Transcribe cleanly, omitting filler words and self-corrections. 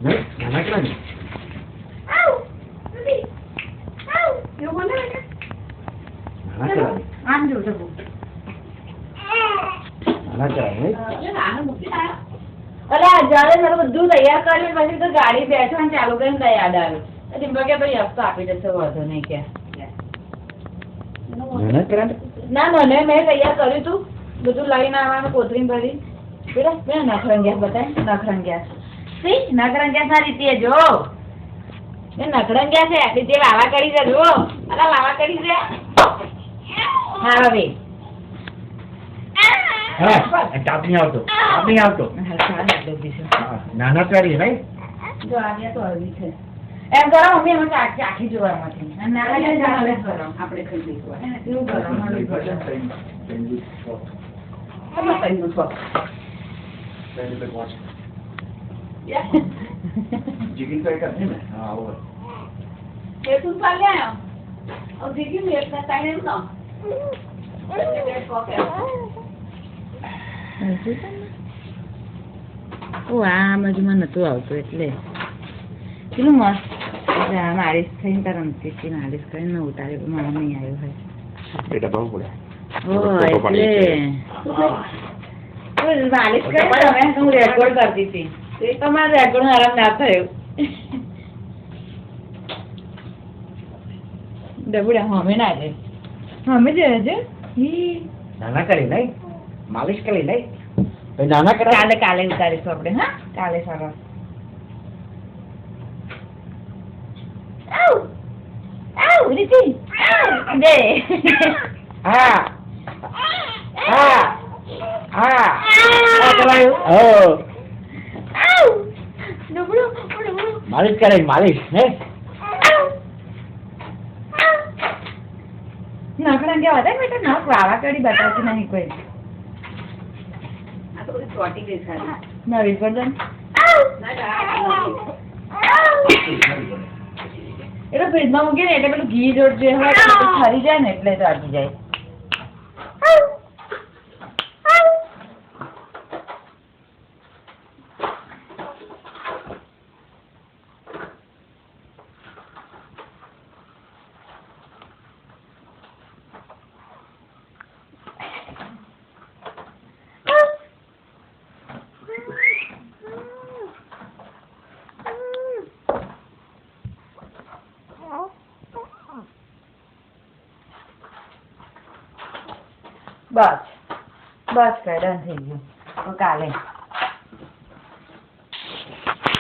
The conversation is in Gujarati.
નહીં નાનકડા ને નાનકડા આમ જો જો નાનકડા નહીં અરે જ્યારે મારું બધું તૈયાર કર્યું પછી તો ગાડી બેઠો ને ચાલુ કરીને તૈયાર આવ્યું ટીમ્બા કે ભાઈ હપ્તો આપી દેશે વાંધો નહીં કે નાનકડા ના મને મેં તૈયાર કર્યું તું બધું લઈને આવવાનું કોથળી ભરી બેટા બે નખરંગિયા બતાય નખરંગિયા સી નખરંગિયા સારી રીતે જો એ નખરંગિયા છે આટલી તે વાવા કરી છે જો અલા વાવા કરી છે હા હવે હા તાપની આવતો નાનકડા નહીં જો આવ્યા તો આવી છે એમ કરો મમ્મી એમાં આખી જોવામાંથી નાના કરો આપણે ખાઈ દઈશું એવું કરો जिगिंग का एक है ना हाँ वो ये तुम पा गए हो और देखिए मेरे साथ टाइम है ना ઓ આ બાજુમાં નતું આવતું એટલે કેટલું મસ્ત માલિશ થઈને તાર રમતી હતી માલિશ કરીને ઉતારે મારા નહીં આવ્યો હોય बेटा बहुत बड़ा માલિશ કરી તમે હું રેકોર્ડ કરતી હતી તમારે રેકોર્ડ આરામ ના થયો ડબુડા હમે ના જાય હમે જ છે नाना करे नहीं मालिश करे नहीं तो नाना करे કાલે કાલે ઉતારીશું આપણે હા કાલે સરસ આવ રીતિ દે हाँ हाँ हाँ चलायो ओ આવ ડબુડો ડબુડો मालिश करे मालिश है નાકડા ગયા હતા બેટા ના વાવા કરી બતાવતી નહીં કોઈ આ તો બધી ચોટી ગઈ સારી નવી પર્દન એટલે ફ્રીજમાં મૂકીએ ને એટલે પેલું ઘી જોડ જે હોય તો ઠરી જાય ને એટલે તો આટી જાય બસ બસ કઈ ડન થઈ ગયું તો કાલે